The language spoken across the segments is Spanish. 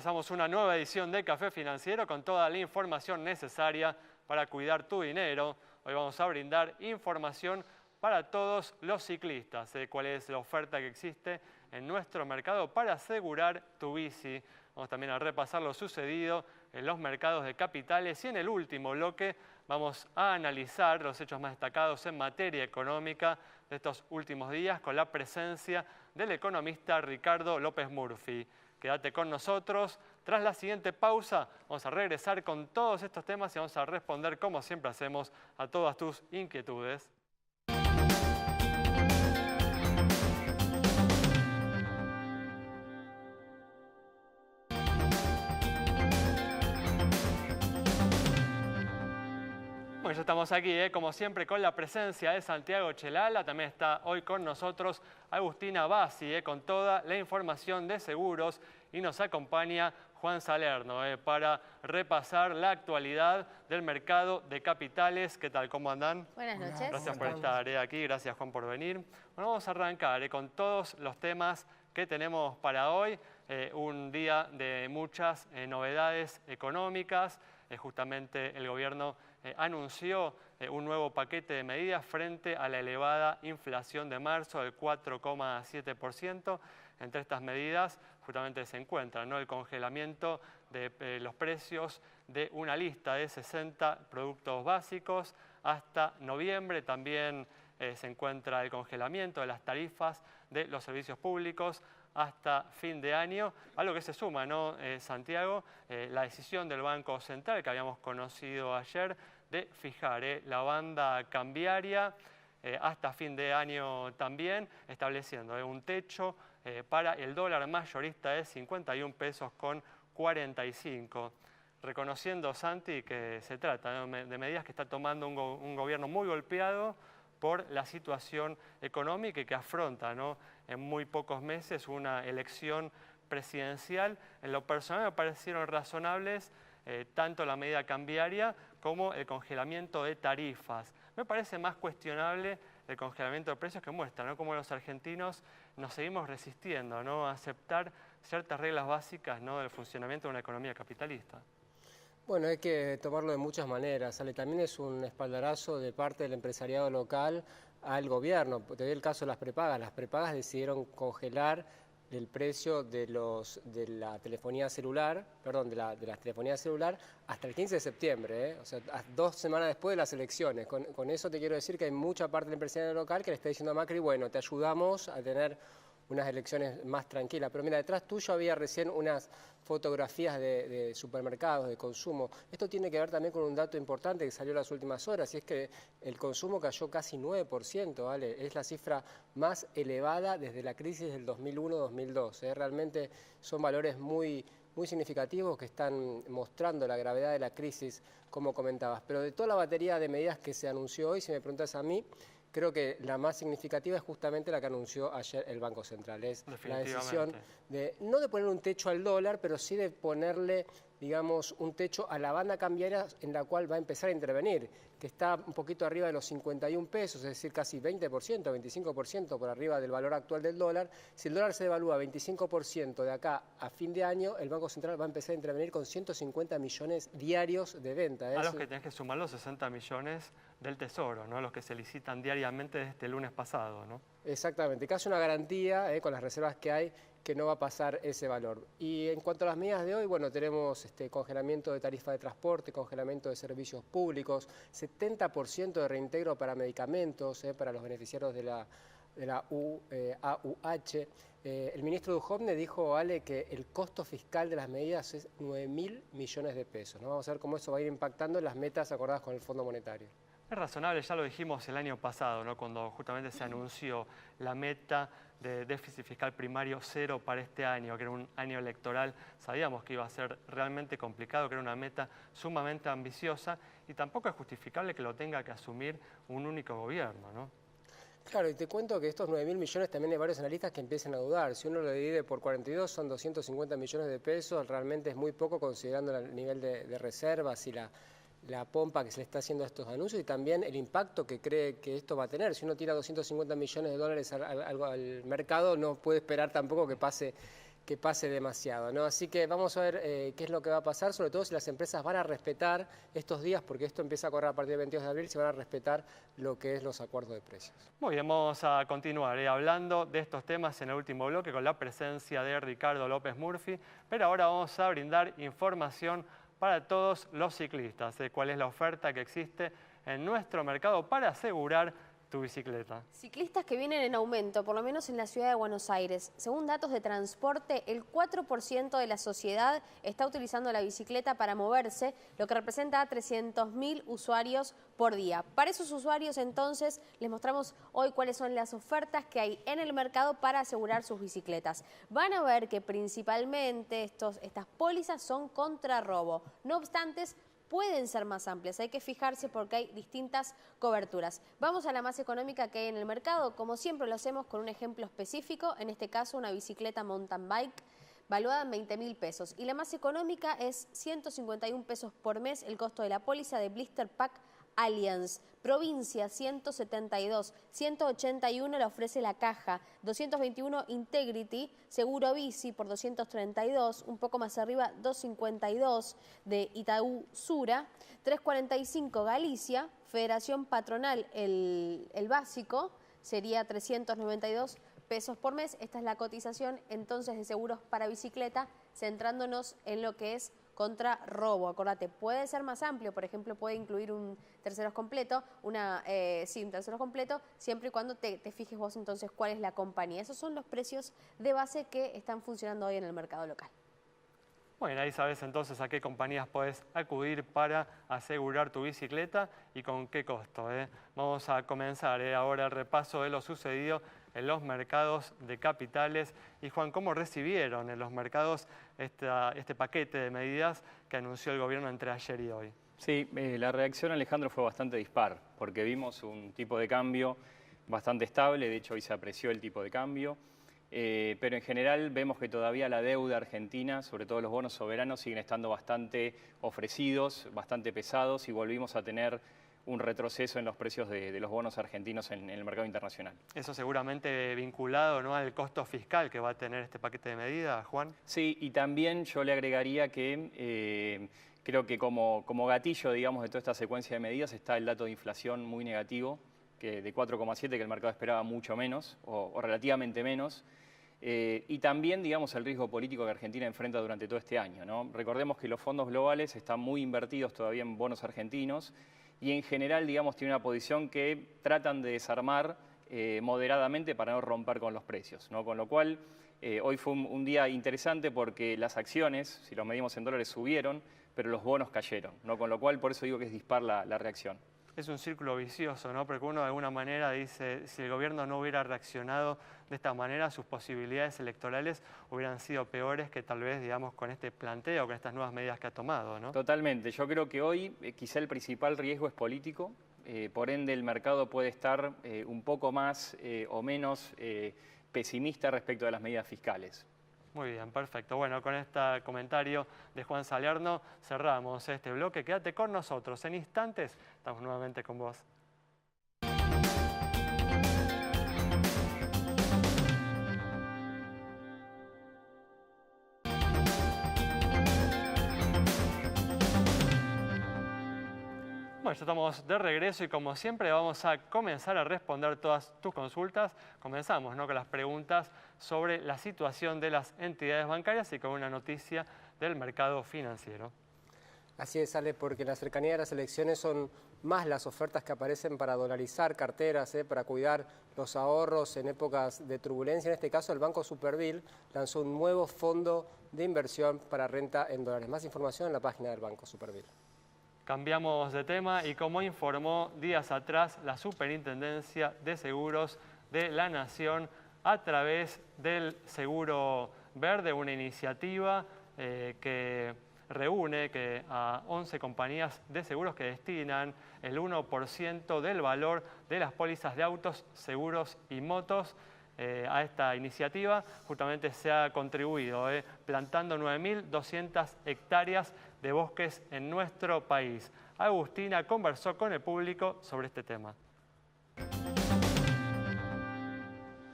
comenzamos una nueva edición de Café Financiero con toda la información necesaria para cuidar tu dinero. Hoy vamos a brindar información para todos los ciclistas, cuál es la oferta que existe en nuestro mercado para asegurar tu bici. Vamos también a repasar lo sucedido en los mercados de capitales y en el último bloque vamos a analizar los hechos más destacados en materia económica de estos últimos días con la presencia del economista Ricardo López Murphy. Quédate con nosotros. Tras la siguiente pausa vamos a regresar con todos estos temas y vamos a responder, como siempre hacemos, a todas tus inquietudes. Bueno, ya estamos aquí, como siempre, con la presencia de Santiago Chelala. También está hoy con nosotros Agustina Bassi, con toda la información de seguros. Y nos acompaña Juan Salerno, para repasar la actualidad del mercado de capitales. ¿Qué tal? ¿Cómo andan? Buenas noches. Gracias por estar aquí. Gracias, Juan, por venir. Bueno, vamos a arrancar con todos los temas que tenemos para hoy. Un día de muchas novedades económicas. Justamente el gobierno anunció un nuevo paquete de medidas frente a la elevada inflación de marzo del 4,7%. Entre estas medidas justamente se encuentra, ¿no?, el congelamiento de los precios de una lista de 60 productos básicos hasta noviembre. También se encuentra el congelamiento de las tarifas de los servicios públicos hasta fin de año, algo que se suma, ¿no, Santiago? La decisión del Banco Central que habíamos conocido ayer de fijar la banda cambiaria hasta fin de año también, estableciendo un techo para el dólar mayorista de 51 pesos con 45. Reconociendo, Santi, que se trata, ¿no?, de medidas que está tomando un gobierno muy golpeado por la situación económica y que afronta, ¿no?, en muy pocos meses una elección presidencial. En lo personal me parecieron razonables tanto la medida cambiaria como el congelamiento de tarifas. Me parece más cuestionable el congelamiento de precios, que muestra, ¿no?, cómo los argentinos nos seguimos resistiendo, ¿no?, a aceptar ciertas reglas básicas, ¿no?, del funcionamiento de una economía capitalista. Bueno, hay que tomarlo de muchas maneras, Ale. También es un espaldarazo de parte del empresariado local al gobierno. Te doy el caso de las prepagas. Las prepagas decidieron congelar el precio de la telefonía celular, de la telefonía celular hasta el 15 de septiembre, o sea, 2 semanas después de las elecciones. Con eso te quiero decir que hay mucha parte del empresariado local que le está diciendo a Macri, bueno, te ayudamos a tener unas elecciones más tranquilas. Pero mira, detrás tuyo había recién unas fotografías de supermercados, de consumo. Esto tiene que ver también con un dato importante que salió en las últimas horas, y es que el consumo cayó casi 9%, ¿vale? Es la cifra más elevada desde la crisis del 2001-2002. Realmente son valores muy significativos que están mostrando la gravedad de la crisis, como comentabas. Pero de toda la batería de medidas que se anunció hoy, si me preguntas a mí, creo que la más significativa es justamente la que anunció ayer el Banco Central. Es la decisión no de poner un techo al dólar, pero sí de ponerle, digamos, un techo a la banda cambiaria en la cual va a empezar a intervenir, que está un poquito arriba de los 51 pesos, es decir, casi 20%, 25% por arriba del valor actual del dólar. Si el dólar se devalúa 25% de acá a fin de año, el Banco Central va a empezar a intervenir con 150 millones diarios de venta. A los que tenés que sumar los 60 millones del Tesoro, ¿no?, los que se licitan diariamente desde este lunes pasado, ¿no? Exactamente, casi una garantía con las reservas que hay que no va a pasar ese valor. Y en cuanto a las medidas de hoy, bueno, tenemos congelamiento de tarifa de transporte, congelamiento de servicios públicos, 70% de reintegro para medicamentos, para los beneficiarios de la AUH. El ministro Duhovne dijo, Ale, que el costo fiscal de las medidas es 9.000 millones de pesos, ¿no? Vamos a ver cómo eso va a ir impactando en las metas acordadas con el Fondo Monetario. Es razonable, ya lo dijimos el año pasado, ¿no?, cuando justamente se anunció la meta de déficit fiscal primario cero para este año, que era un año electoral. Sabíamos que iba a ser realmente complicado, que era una meta sumamente ambiciosa, y tampoco es justificable que lo tenga que asumir un único gobierno, ¿no? Claro, y te cuento que estos 9.000 millones también hay varios analistas que empiezan a dudar. Si uno lo divide por 42 son 250 millones de pesos, realmente es muy poco considerando el nivel de reservas y la pompa que se le está haciendo a estos anuncios, y también el impacto que cree que esto va a tener. Si uno tira 250 millones de dólares al mercado, no puede esperar tampoco que pase que pase demasiado, ¿no? Así que vamos a ver qué es lo que va a pasar, sobre todo si las empresas van a respetar estos días, porque esto empieza a correr a partir del 22 de abril, si van a respetar lo que es los acuerdos de precios. Muy bien, vamos a continuar hablando de estos temas en el último bloque con la presencia de Ricardo López Murphy, pero ahora vamos a brindar información para todos los ciclistas, de cuál es la oferta que existe en nuestro mercado para asegurar tu bicicleta. Ciclistas que vienen en aumento, por lo menos en la ciudad de Buenos Aires. Según datos de transporte, el 4% de la sociedad está utilizando la bicicleta para moverse, lo que representa a 300.000 usuarios por día. Para esos usuarios, entonces, les mostramos hoy cuáles son las ofertas que hay en el mercado para asegurar sus bicicletas. Van a ver que principalmente estas pólizas son contra robo. No obstante, pueden ser más amplias, hay que fijarse porque hay distintas coberturas. Vamos a la más económica que hay en el mercado, como siempre lo hacemos con un ejemplo específico, en este caso una bicicleta mountain bike, valuada en 20.000 pesos. Y la más económica es 151 pesos por mes, el costo de la póliza de Blister Pack Allianz. Provincia 172, 181 la ofrece La Caja, 221 Integrity, Seguro Bici por 232, un poco más arriba 252 de Itaú Sura, 345 Galicia, Federación Patronal el básico sería 392 pesos por mes. Esta es la cotización entonces de seguros para bicicleta, centrándonos en lo que es contra robo. Acordate, puede ser más amplio, por ejemplo, puede incluir un terceros completo, un terceros completo, siempre y cuando te fijes vos entonces cuál es la compañía. Esos son los precios de base que están funcionando hoy en el mercado local. Bueno, ahí sabes entonces a qué compañías puedes acudir para asegurar tu bicicleta y con qué costo. Vamos a comenzar ahora el repaso de lo sucedido en los mercados de capitales. Y Juan, ¿cómo recibieron en los mercados este paquete de medidas que anunció el gobierno entre ayer y hoy? Sí, la reacción, Alejandro, fue bastante dispar, porque vimos un tipo de cambio bastante estable, de hecho hoy se apreció el tipo de cambio, pero en general vemos que todavía la deuda argentina, sobre todo los bonos soberanos, siguen estando bastante ofrecidos, bastante pesados, y volvimos a tener un retroceso en los precios de los bonos argentinos en el mercado internacional. Eso seguramente vinculado, ¿no?, al costo fiscal que va a tener este paquete de medidas, Juan. Sí, y también yo le agregaría que creo que como gatillo, digamos, de toda esta secuencia de medidas está el dato de inflación muy negativo, de 4,7, que el mercado esperaba mucho menos, o relativamente menos. Y también, digamos, el riesgo político que Argentina enfrenta durante todo este año, ¿no? Recordemos que los fondos globales están muy invertidos todavía en bonos argentinos y en general, digamos, tiene una posición que tratan de desarmar moderadamente para no romper con los precios, ¿no? Con lo cual, hoy fue un día interesante porque las acciones, si los medimos en dólares, subieron, pero los bonos cayeron, ¿no? Con lo cual, por eso digo que es dispar la reacción. Es un círculo vicioso, ¿no? Porque uno de alguna manera dice, si el gobierno no hubiera reaccionado de esta manera, sus posibilidades electorales hubieran sido peores que tal vez, digamos, con este planteo, con estas nuevas medidas que ha tomado, ¿no? Totalmente. Yo creo que hoy quizá el principal riesgo es político, por ende el mercado puede estar un poco más o menos pesimista respecto de las medidas fiscales. Muy bien, perfecto. Bueno, con este comentario de Juan Salerno cerramos este bloque. Quédate con nosotros. En instantes estamos nuevamente con vos. Bueno, ya estamos de regreso y como siempre vamos a comenzar a responder todas tus consultas. Comenzamos, ¿no?, con las preguntas sobre la situación de las entidades bancarias y con una noticia del mercado financiero. Así es, Ale, porque en la cercanía de las elecciones son más las ofertas que aparecen para dolarizar carteras, para cuidar los ahorros en épocas de turbulencia. En este caso, el Banco Superville lanzó un nuevo fondo de inversión para renta en dólares. Más información en la página del Banco Superville. Cambiamos de tema y como informó días atrás la Superintendencia de Seguros de la Nación a través del Seguro Verde, una iniciativa que reúne a 11 compañías de seguros que destinan el 1% del valor de las pólizas de autos, seguros y motos. A esta iniciativa justamente se ha contribuido plantando 9.200 hectáreas de bosques en nuestro país. Agustina conversó con el público sobre este tema.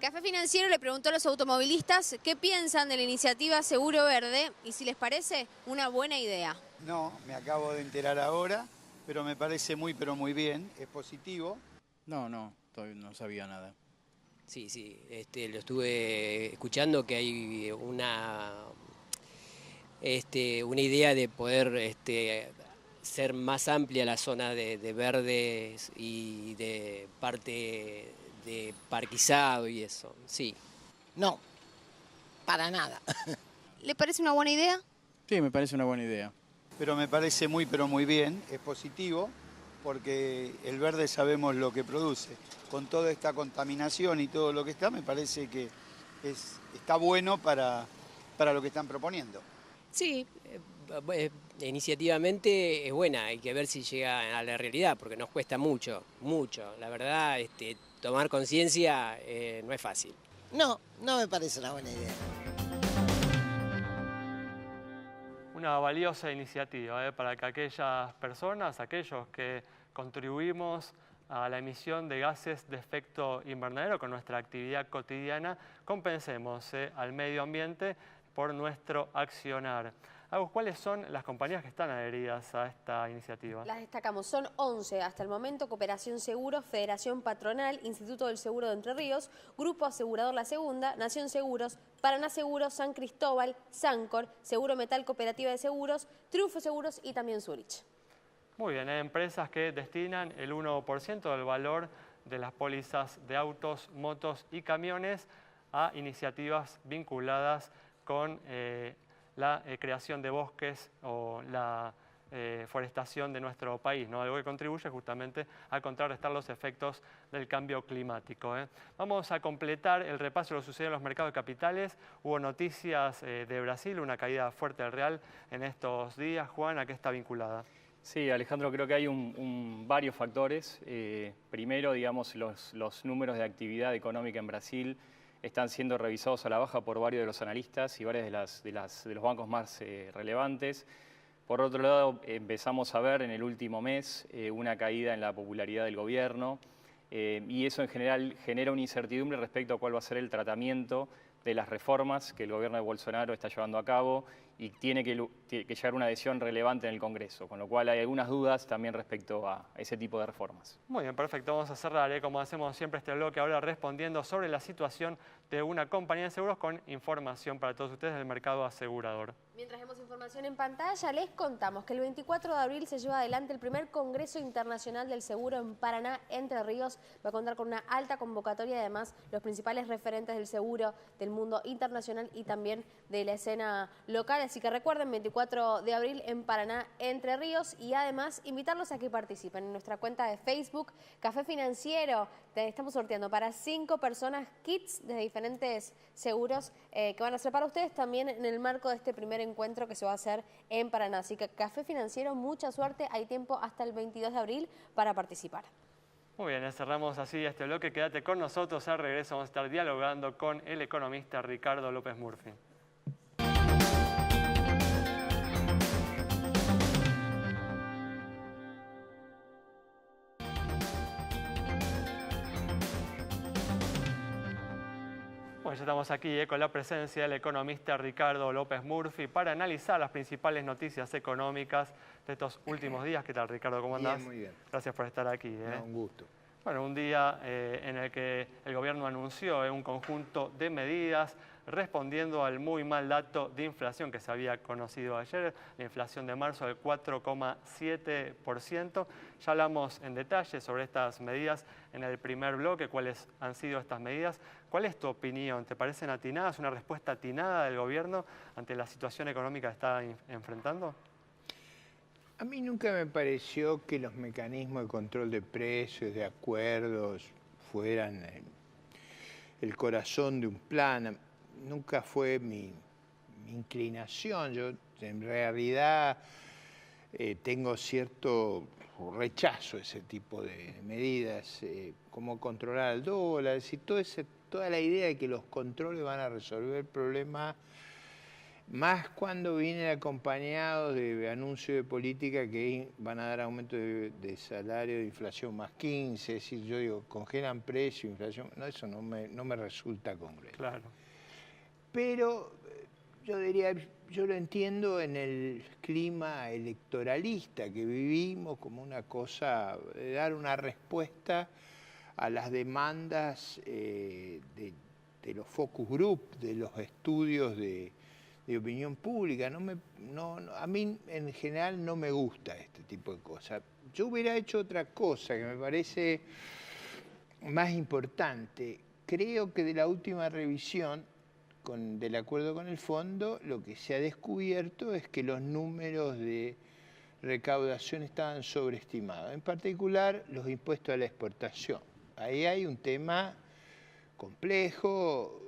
Café Financiero le preguntó a los automovilistas qué piensan de la iniciativa Seguro Verde y si les parece una buena idea. No, me acabo de enterar ahora, pero me parece pero muy bien, es positivo. No sabía nada. Sí, lo estuve escuchando que hay una idea de poder ser más amplia la zona de verdes y de parte de parquizado y eso, sí. No, para nada. ¿Le parece una buena idea? Sí, me parece una buena idea. Pero me parece pero muy bien, es positivo, porque el verde sabemos lo que produce. Con toda esta contaminación y todo lo que está, me parece que está bueno para lo que están proponiendo. Sí, iniciativamente es buena, hay que ver si llega a la realidad, porque nos cuesta mucho. La verdad, tomar conciencia no es fácil. No me parece una buena idea. Una valiosa iniciativa para que aquellas personas, aquellos que contribuimos a la emisión de gases de efecto invernadero con nuestra actividad cotidiana, compensemos al medio ambiente por nuestro accionar. Agus, ¿cuáles son las compañías que están adheridas a esta iniciativa? Las destacamos, son 11 hasta el momento: Cooperación Seguros, Federación Patronal, Instituto del Seguro de Entre Ríos, Grupo Asegurador La Segunda, Nación Seguros, Paraná Seguros, San Cristóbal, Sancor, Seguro Metal Cooperativa de Seguros, Triunfo Seguros y también Zurich. Muy bien, hay empresas que destinan el 1% del valor de las pólizas de autos, motos y camiones a iniciativas vinculadas con la creación de bosques o la forestación de nuestro país, ¿no? Algo que contribuye justamente a contrarrestar los efectos del cambio climático. Vamos a completar el repaso de lo sucedido en los mercados de capitales. Hubo noticias de Brasil, una caída fuerte del real en estos días. Juan, ¿a qué está vinculada? Sí, Alejandro, creo que hay varios factores. Primero, digamos, los números de actividad económica en Brasil están siendo revisados a la baja por varios de los analistas y varios de los bancos más relevantes. Por otro lado, empezamos a ver en el último mes una caída en la popularidad del gobierno y eso en general genera una incertidumbre respecto a cuál va a ser el tratamiento de las reformas que el gobierno de Bolsonaro está llevando a cabo y tiene que llegar a una adhesión relevante en el Congreso, con lo cual hay algunas dudas también respecto a ese tipo de reformas. Muy bien, perfecto. Vamos a cerrar, como hacemos siempre este bloque, ahora respondiendo sobre la situación de una compañía de seguros con información para todos ustedes del mercado asegurador. Mientras vemos información en pantalla, les contamos que el 24 de abril se lleva adelante el primer Congreso Internacional del Seguro en Paraná, Entre Ríos. Va a contar con una alta convocatoria y además los principales referentes del seguro del mundo internacional y también de la escena local. Así que recuerden, 24 de abril en Paraná, Entre Ríos, y además invitarlos a que participen en nuestra cuenta de Facebook, Café Financiero. Estamos sorteando para 5 personas kits de diferentes seguros que van a ser para ustedes también en el marco de este primer encuentro que se va a hacer en Paraná. Así que Café Financiero, mucha suerte, hay tiempo hasta el 22 de abril para participar. Muy bien, cerramos así este bloque. Quédate con nosotros, al regreso vamos a estar dialogando con el economista Ricardo López Murphy. Bueno, ya estamos aquí con la presencia del economista Ricardo López Murphy para analizar las principales noticias económicas de estos últimos días. ¿Qué tal, Ricardo? ¿Cómo andás? Bien, muy bien. Gracias por estar aquí. No, un gusto. Bueno, un día en el que el gobierno anunció un conjunto de medidas respondiendo al muy mal dato de inflación que se había conocido ayer, la inflación de marzo del 4,7%. Ya hablamos en detalle sobre estas medidas en el primer bloque, cuáles han sido estas medidas. ¿Cuál es tu opinión? ¿Te parecen atinadas, una respuesta atinada del gobierno ante la situación económica que está enfrentando? A mí nunca me pareció que los mecanismos de control de precios, de acuerdos, fueran el corazón de un plan. Nunca fue mi inclinación. Yo en realidad tengo cierto rechazo a ese tipo de medidas, como controlar el dólar, toda la idea de que los controles van a resolver el problema Más cuando vienen acompañados de anuncios de política que van a dar aumento de salario, de inflación más 15, es decir, yo digo, congelan precio, inflación, no, eso no me resulta congruente. Claro. Pero yo diría, yo lo entiendo en el clima electoralista que vivimos como una cosa de dar una respuesta a las demandas de los focus group, de los estudios de opinión pública. A mí en general no me gusta este tipo de cosas. Yo hubiera hecho otra cosa que me parece más importante. Creo que de la última revisión del acuerdo con el fondo, lo que se ha descubierto es que los números de recaudación estaban sobreestimados. En particular, los impuestos a la exportación. Ahí hay un tema complejo,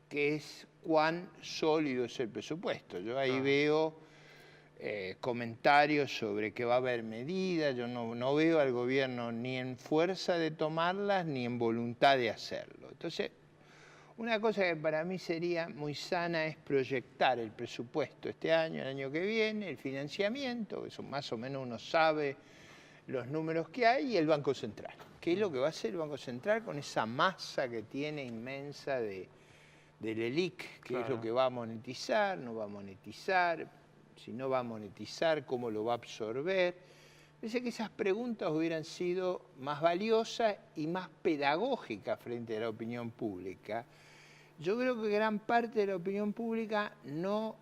que es cuán sólido es el presupuesto. Yo ahí veo comentarios sobre que va a haber medidas, yo no veo al gobierno ni en fuerza de tomarlas ni en voluntad de hacerlo. Entonces, una cosa que para mí sería muy sana es proyectar el presupuesto este año, el año que viene, el financiamiento, eso más o menos uno sabe los números que hay, y el Banco Central. ¿Qué es lo que va a hacer el Banco Central con esa masa que tiene inmensa del ELIC? ¿Qué es lo que va a monetizar? ¿No va a monetizar? Si no va a monetizar, ¿cómo lo va a absorber? Parece que esas preguntas hubieran sido más valiosas y más pedagógicas frente a la opinión pública. Yo creo que gran parte de la opinión pública no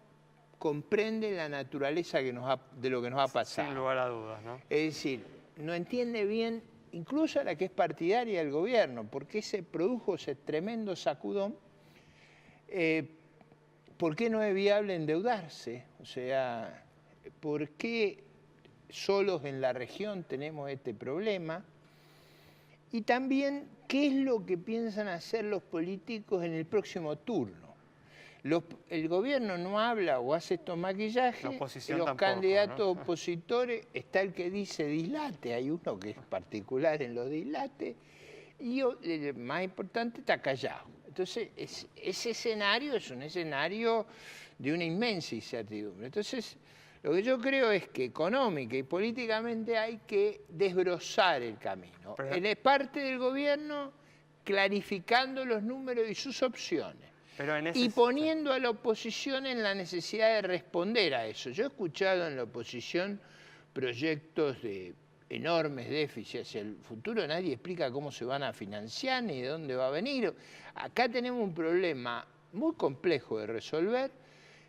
comprende la naturaleza de lo que nos ha pasado. Sin lugar a dudas, ¿no? Es decir, no entiende bien, incluso a la que es partidaria del gobierno, por qué se produjo ese tremendo sacudón, por qué no es viable endeudarse, o sea, por qué solos en la región tenemos este problema, y también qué es lo que piensan hacer los políticos en el próximo turno. El gobierno no habla o hace estos maquillajes, los candidatos opositores, está el que dice dislate, hay uno que es particular en los dislates, y el más importante está callado. Entonces, ese escenario es un escenario de una inmensa incertidumbre. Entonces, lo que yo creo es que económica y políticamente hay que desbrozar el camino. Él es parte del gobierno clarificando los números y sus opciones. Y poniendo a la oposición en la necesidad de responder a eso. Yo he escuchado en la oposición proyectos de enormes déficits hacia el futuro, nadie explica cómo se van a financiar ni de dónde va a venir. Acá tenemos un problema muy complejo de resolver,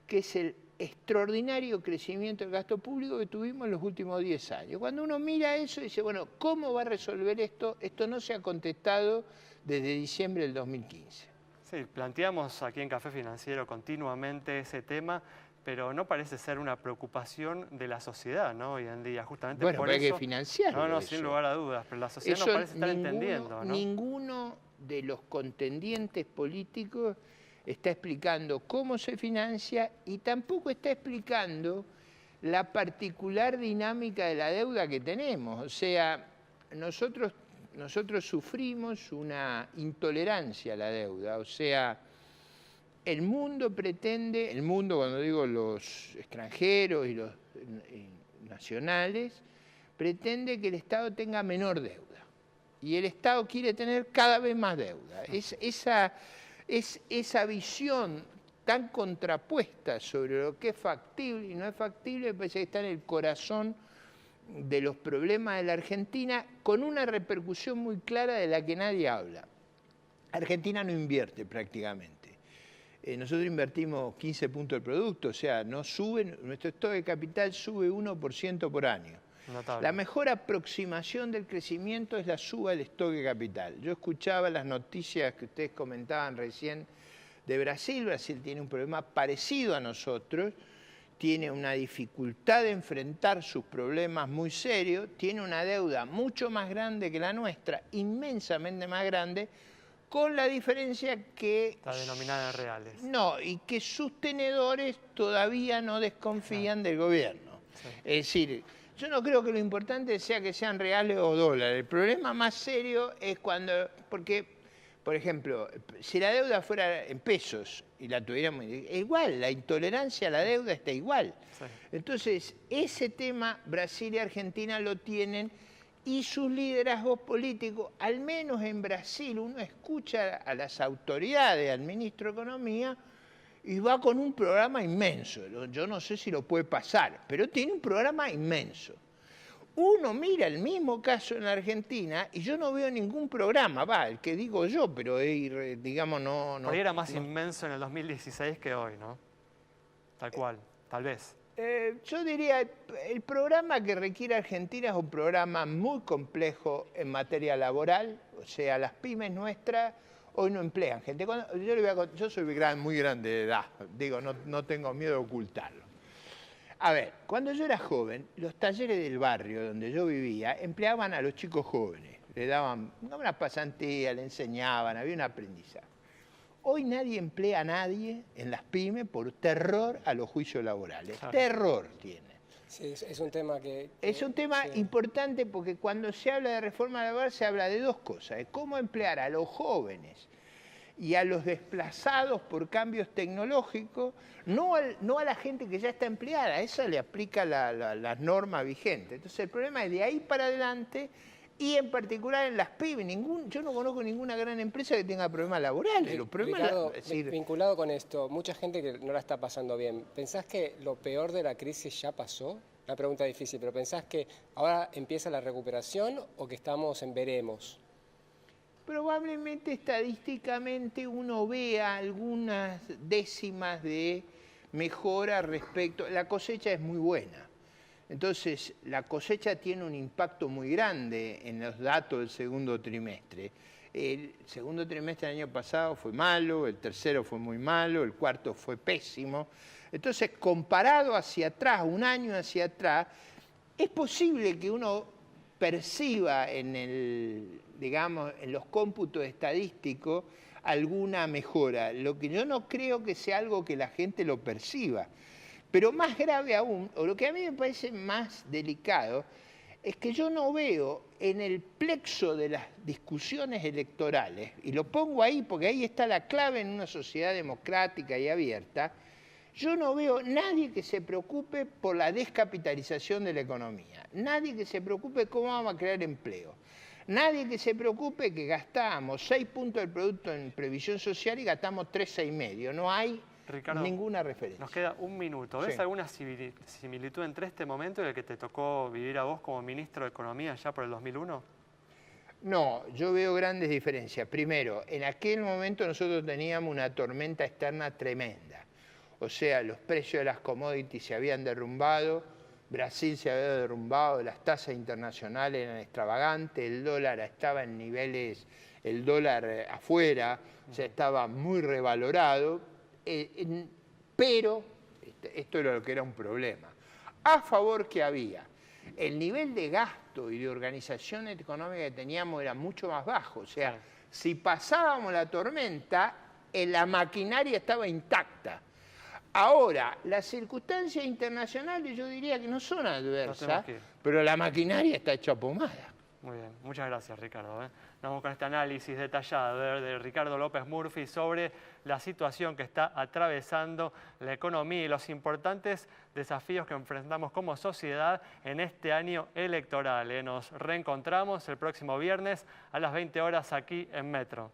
que es el extraordinario crecimiento del gasto público que tuvimos en los últimos 10 años. Cuando uno mira eso y dice, bueno, ¿cómo va a resolver esto? Esto no se ha contestado desde diciembre del 2015. Sí, planteamos aquí en Café Financiero continuamente ese tema, pero no parece ser una preocupación de la sociedad, ¿no? Hoy en día, justamente bueno, por pero eso. hay que financiarlo. No, sin lugar a dudas, pero la sociedad no parece estar entendiendo, ¿no? Ninguno de los contendientes políticos está explicando cómo se financia y tampoco está explicando la particular dinámica de la deuda que tenemos. O sea, nosotros sufrimos una intolerancia a la deuda. O sea, el mundo pretende, el mundo cuando digo los extranjeros y los nacionales, pretende que el Estado tenga menor deuda. Y el Estado quiere tener cada vez más deuda. Esa visión tan contrapuesta sobre lo que es factible y no es factible, parece que está en el corazón de los problemas de la Argentina, con una repercusión muy clara de la que nadie habla. Argentina no invierte prácticamente. Nosotros invertimos 15 puntos del producto, o sea, no suben, nuestro stock de capital sube 1% por año. Notable. La mejor aproximación del crecimiento es la suba del stock de capital. Yo escuchaba las noticias que ustedes comentaban recién de Brasil. Brasil tiene un problema parecido a nosotros, tiene una dificultad de enfrentar sus problemas muy serios, tiene una deuda mucho más grande que la nuestra, inmensamente más grande, con la diferencia que... Está denominada en reales. No, y que sus tenedores todavía no desconfían del gobierno. Sí. Es decir, yo no creo que lo importante sea que sean reales o dólares. El problema más serio es cuando... Porque Por ejemplo, si la deuda fuera en pesos y la tuviéramos, igual, la intolerancia a la deuda está igual. Sí. Entonces, ese tema Brasil y Argentina lo tienen y sus liderazgos políticos, al menos en Brasil, uno escucha a las autoridades, al ministro de Economía, y va con un programa inmenso. Yo no sé si lo puede pasar, pero tiene un programa inmenso. Uno mira el mismo caso en la Argentina y yo no veo ningún programa, el que digo yo, pero digamos no... Por ahí era más inmenso en el 2016 que hoy, ¿no? Tal cual, tal vez. Yo diría, el programa que requiere Argentina es un programa muy complejo en materia laboral, o sea, las pymes nuestras hoy no emplean gente. Yo soy muy grande de edad, digo, no tengo miedo de ocultarlo. A ver, cuando yo era joven, los talleres del barrio donde yo vivía empleaban a los chicos jóvenes, le daban una pasantía, le enseñaban, había un aprendizaje. Hoy nadie emplea a nadie en las pymes por terror a los juicios laborales. Claro. Terror tiene. Sí, es un tema que... Es un tema importante porque cuando se habla de reforma laboral se habla de dos cosas, de cómo emplear a los jóvenes y a los desplazados por cambios tecnológicos, no a la gente que ya está empleada, a esa le aplica la norma vigente. Entonces el problema es de ahí para adelante y en particular en las pymes. Yo no conozco ninguna gran empresa que tenga problemas laborales. Los problemas, Ricardo, vinculado con esto, mucha gente que no la está pasando bien, ¿pensás que lo peor de la crisis ya pasó? Una pregunta difícil, pero ¿pensás que ahora empieza la recuperación o que estamos en veremos? Probablemente estadísticamente uno vea algunas décimas de mejora respecto... La cosecha es muy buena. Entonces, la cosecha tiene un impacto muy grande en los datos del segundo trimestre. El segundo trimestre del año pasado fue malo, el tercero fue muy malo, el cuarto fue pésimo. Entonces, comparado hacia atrás, un año hacia atrás, es posible que uno perciba en los cómputos estadísticos alguna mejora. Lo que yo no creo que sea algo que la gente lo perciba. Pero más grave aún, o lo que a mí me parece más delicado, es que yo no veo en el plexo de las discusiones electorales, y lo pongo ahí porque ahí está la clave en una sociedad democrática y abierta, yo no veo nadie que se preocupe por la descapitalización de la economía, nadie que se preocupe cómo vamos a crear empleo, nadie que se preocupe que gastamos 6 puntos del producto en previsión social y gastamos 3,6,5. No hay Ricardo, ninguna referencia. Nos queda un minuto. ¿Ves alguna similitud entre este momento y el que te tocó vivir a vos como ministro de Economía ya por el 2001? No, yo veo grandes diferencias. Primero, en aquel momento nosotros teníamos una tormenta externa tremenda. O sea, los precios de las commodities se habían derrumbado, Brasil se había derrumbado, las tasas internacionales eran extravagantes, el dólar estaba en niveles, el dólar afuera, o sea, estaba muy revalorado, pero esto era lo que era un problema. A favor que había, el nivel de gasto y de organización económica que teníamos era mucho más bajo, o sea, si pasábamos la tormenta, la maquinaria estaba intacta. Ahora, las circunstancias internacionales yo diría que no son adversas, pero la maquinaria está hecha pomada. Muy bien, muchas gracias Ricardo. Nos vamos con este análisis detallado de Ricardo López Murphy sobre la situación que está atravesando la economía y los importantes desafíos que enfrentamos como sociedad en este año electoral. Nos reencontramos el próximo viernes a las 20 horas aquí en Metro.